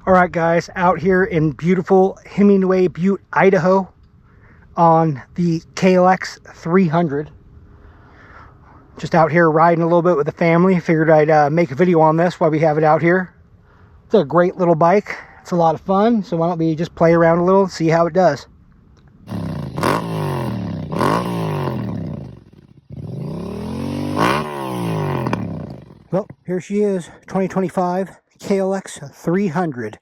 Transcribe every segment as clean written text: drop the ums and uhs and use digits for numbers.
All right, guys, out here in beautiful Hemingway Butte, Idaho on the KLX 300. Just out here riding a little bit with the family. Figured I'd make a video on this while we have it out here. It's a great little bike. It's a lot of fun, so why don't we just play around a little and see how it does. Well, here she is, 2025 KLX 300.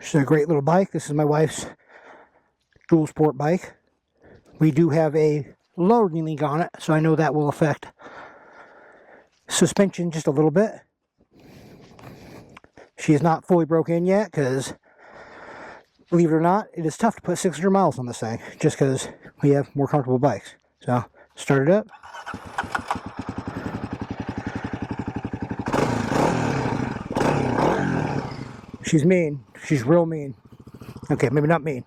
She's a great little bike. This is my wife's dual sport bike. We do have a lowering link on it, so I know that will affect suspension just a little bit. She is not fully broke in yet because, believe it or not, it is tough to put 600 miles on this thing just because we have more comfortable bikes. So, start it up. She's mean. She's real mean. Okay, maybe not mean.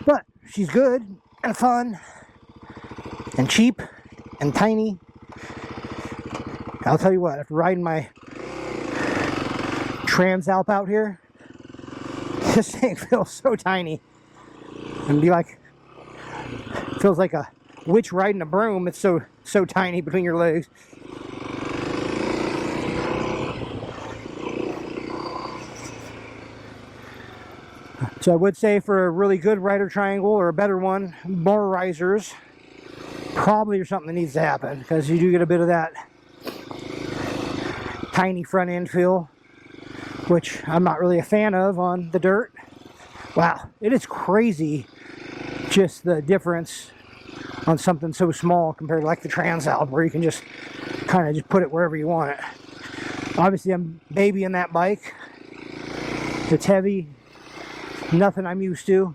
But she's good and fun and cheap and tiny. I'll tell you what, after riding my Transalp out here, this thing feels so tiny. And be like, feels like a witch riding a broom. It's so tiny between your legs. So I would say for a really good rider triangle or a better one, more risers probably are something that needs to happen, because you do get a bit of that tiny front end feel, which I'm not really a fan of on the dirt. Wow, it is crazy just the difference on something so small compared to like the Transalp, where you can just kind of just put it wherever you want it. Obviously I'm babying that bike. It's heavy. Nothing I'm used to.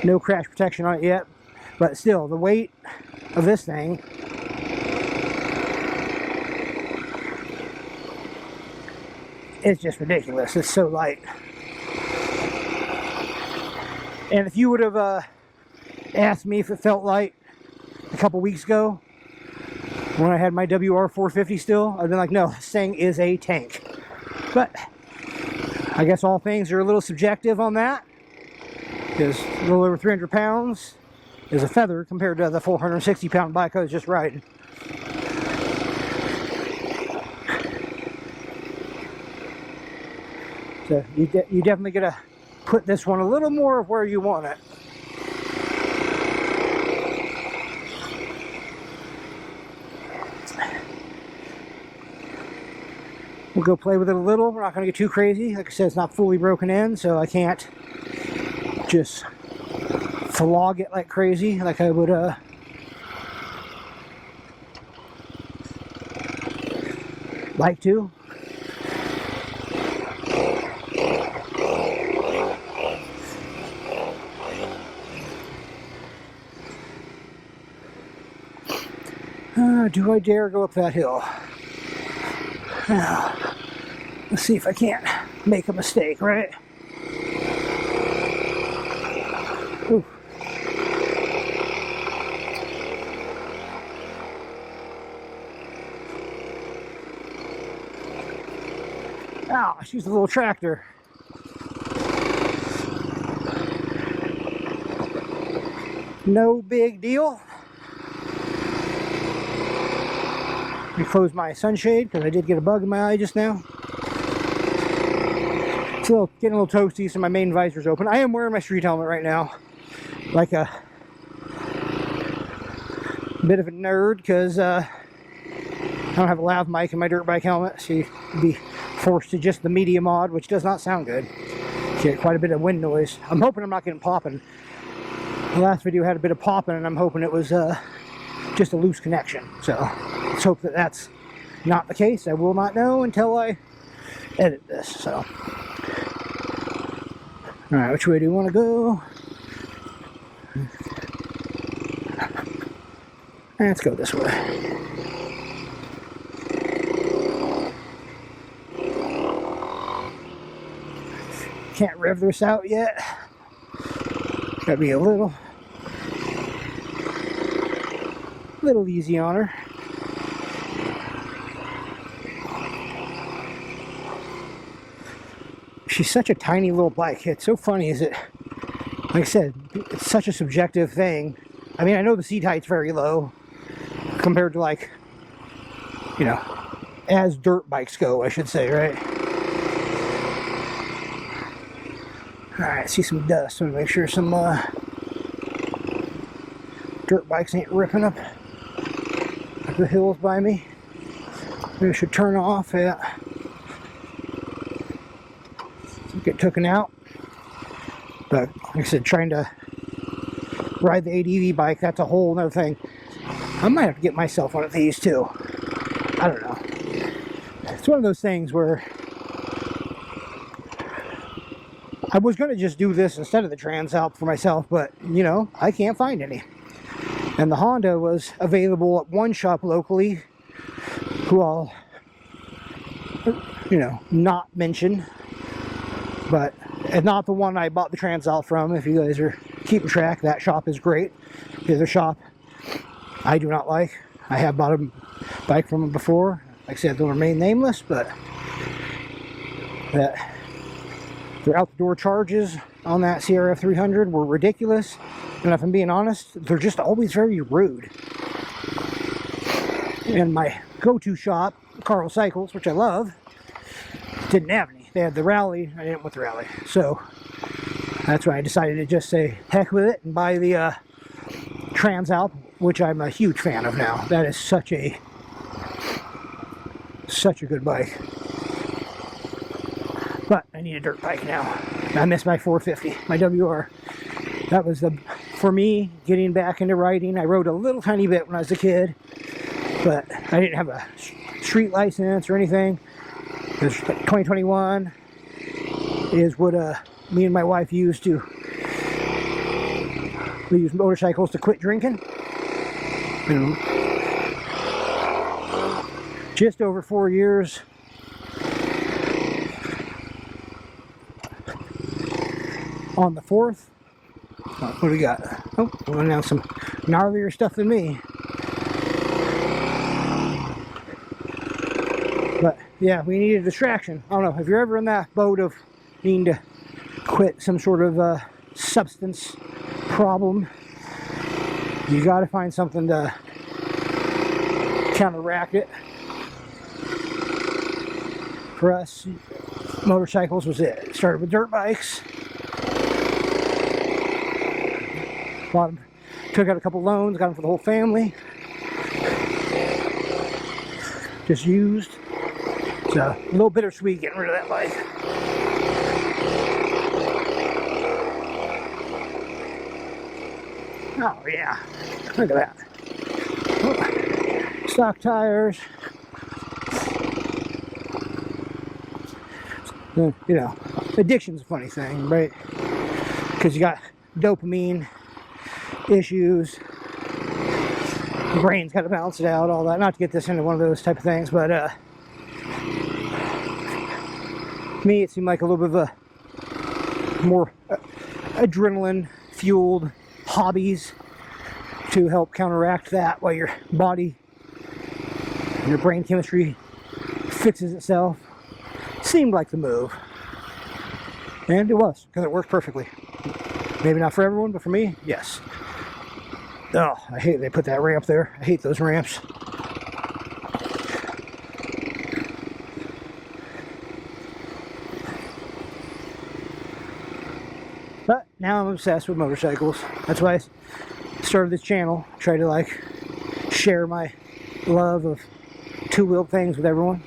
No crash protection on it yet, but still, the weight of this thing is just ridiculous. It's so light. And if you would have asked me if it felt light a couple weeks ago, when I had my WR450 still, I'd been like, no, this thing is a tank. But I guess all things are a little subjective on that, because a little over 300 pounds is a feather compared to the 460 pound bike I was just riding. So you definitely got to put this one a little more where you want it. We'll go play with it a little. We're not going to get too crazy. Like I said, it's not fully broken in, so I can't just flog it like crazy like I would like to. Do I dare go up that hill? Now, let's see if I can't make a mistake, right? Ooh. Ow, she's a little tractor. No big deal. Let me close my sunshade because I did get a bug in my eye just now. It's getting a little toasty, so my main visor's open. I am wearing my street helmet right now, like a bit of a nerd, because I don't have a lav mic in my dirt bike helmet, so you'd be forced to just the media mod, which does not sound good. You get quite a bit of wind noise. I'm hoping I'm not getting popping. The last video had a bit of popping, and I'm hoping it was just a loose connection. So let's hope that that's not the case. I will not know until I edit this. So, all right, which way do you want to go? Let's go this way. Can't rev this out yet. Gotta be a little a little easy on her. She's such a tiny little bike. It's so funny, is it? Like I said, it's such a subjective thing. I mean, I know the seat height's very low compared to, like, you know, as dirt bikes go, I should say, right? Alright, I see some dust. I'm gonna make sure some dirt bikes ain't ripping up the hills by me. Maybe I should turn off. Yeah. Get taken out. But like I said, trying to ride the ADV bike, that's a whole other thing. I might have to get myself one of these too. I don't know. It's one of those things where I was going to just do this instead of the Transalp for myself, but you know, I can't find any. And the Honda was available at one shop locally, who I'll, you know, not mention. But it's not the one I bought the Transalp from. If you guys are keeping track, that shop is great. The other shop I do not like. I have bought a bike from them before. Like I said, they'll remain nameless, but that their out-the-door charges on that CRF 300 were ridiculous. And if I'm being honest, they're just always very rude. And my go-to shop, Carl Cycles, which I love, didn't have any. They had the Rally. I didn't want the Rally. So that's why I decided to just say heck with it and buy the Transalp, which I'm a huge fan of now. That is such a good bike. But I need a dirt bike now. I miss my 450, my WR. That was for me, getting back into riding. I rode a little tiny bit when I was a kid, but I didn't have a street license or anything. 2021 is what me and my wife used to. We use motorcycles to quit drinking. And just over 4 years. On the 4th. What do we got? Oh, we're now some gnarlier stuff than me. But yeah, we need a distraction. I don't know, if you're ever in that boat of needing to quit some sort of substance problem, you got to find something to counteract it. For us, motorcycles was it. It started with dirt bikes. Took out a couple loans, got them for the whole family. Just used. It's a little bittersweet getting rid of that bike. Oh yeah, look at that. Oh, stock tires. You know, addiction's a funny thing, right? Because you got dopamine issues. The brain's got to balance it out, all that. Not to get this into one of those type of things, but to me it seemed like a little bit of a more adrenaline fueled hobbies to help counteract that while your body and your brain chemistry fixes itself. Seemed like the move, and it was, because it worked perfectly. Maybe not for everyone, but for me, yes. Oh, I hate they put that ramp there. I hate those ramps. But now I'm obsessed with motorcycles. That's why I started this channel. Try to like share my love of two-wheeled things with everyone.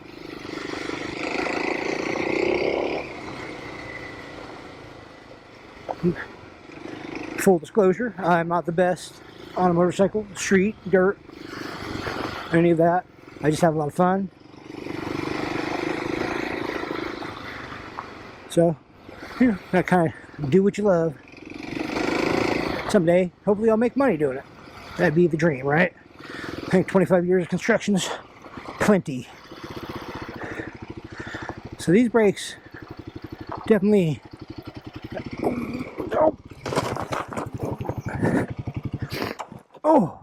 Full disclosure, I'm not the best on a motorcycle, street, dirt, any of that. I just have a lot of fun. So, yeah, I kind of do what you love. Someday, hopefully I'll make money doing it. That'd be the dream, right? I think 25 years of construction is plenty. So these brakes definitely... Oh,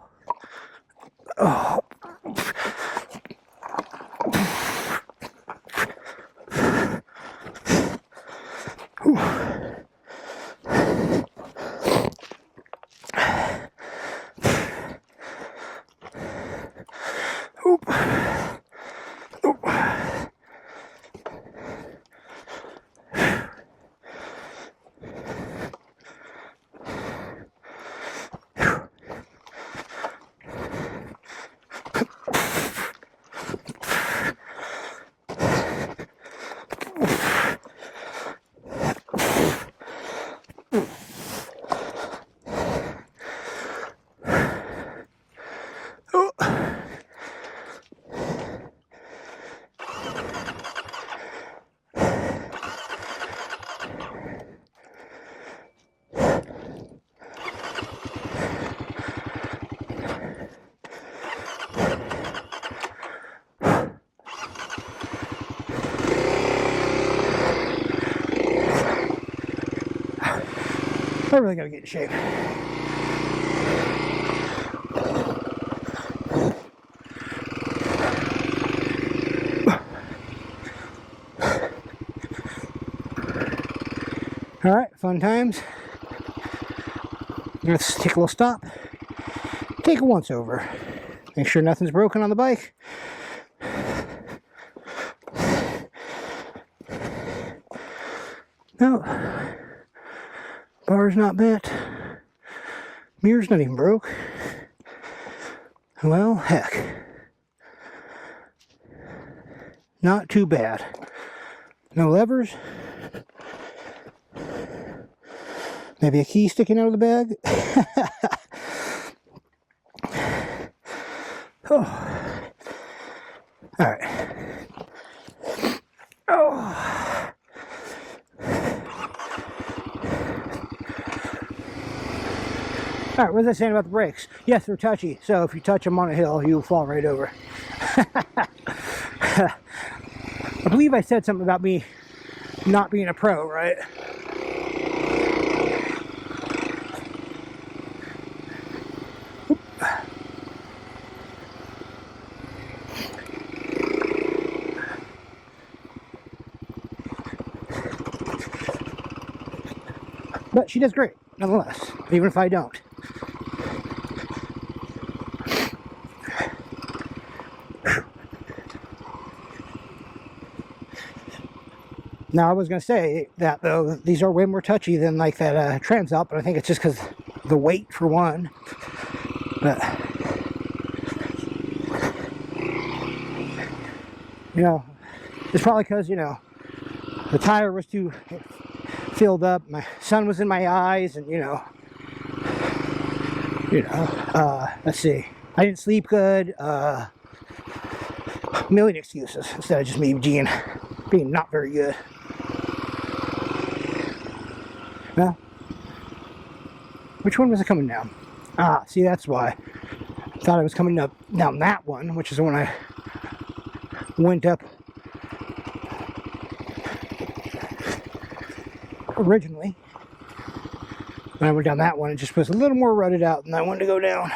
Oop. Oop. I really gotta get in shape. All right, fun times. Let's take a little stop. Take a once over. Make sure nothing's broken on the bike. No. Bar's not bent. Mirror's not even broke. Well, heck. Not too bad. No levers. Maybe a key sticking out of the bag. Oh. All right. Oh. All right, what was I saying about the brakes? Yes, they're touchy, so if you touch them on a hill, you'll fall right over. I believe I said something about me not being a pro, right? But she does great, nonetheless, even if I don't. Now, I was going to say that, though, these are way more touchy than, like, that Transalp, but I think it's just because the weight, for one. But, you know, it's probably because, you know, the tire was too filled up, my sun was in my eyes, and, let's see, I didn't sleep good, a million excuses, instead of just me being not very good. Well, which one was it coming down? Ah, see, that's why. I thought I was coming up down that one, which is the one I went up originally. When I went down that one, it just was a little more rutted out than I wanted to go down.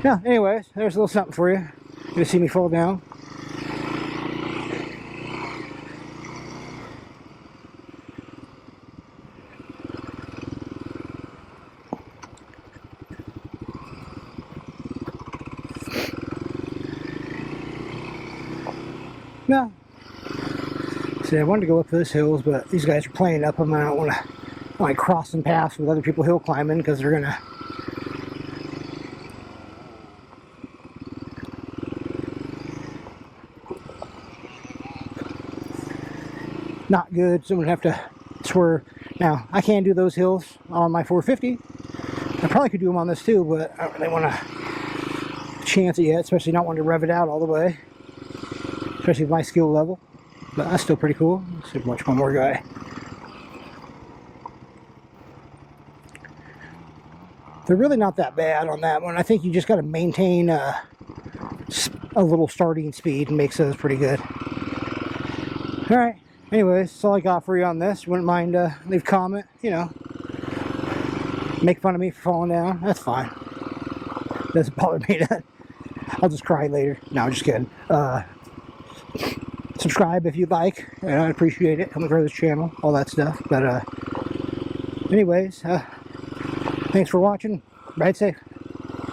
Yeah, anyways, there's a little something for you. You're gonna see me fall down. No. See, I wanted to go up those hills, but these guys are playing up them. I don't want to like crossing paths with other people hill climbing because they're gonna not good. Someone would have to swerve. Now, I can do those hills on my 450. I probably could do them on this too, but I don't really want to chance it yet, especially not wanting to rev it out all the way. Especially with my skill level. But that's still pretty cool. Let's see, watch one more guy. They're really not that bad on that one. I think you just got to maintain a little starting speed and makes those pretty good. Alright, anyways, that's all I got for you on this. You wouldn't mind leave a comment, make fun of me for falling down. That's fine. Doesn't bother me. I'll just cry later. No, I'm just kidding. Subscribe if you'd like, and I'd appreciate it. Help me grow this channel, all that stuff. But anyways, thanks for watching. Ride safe.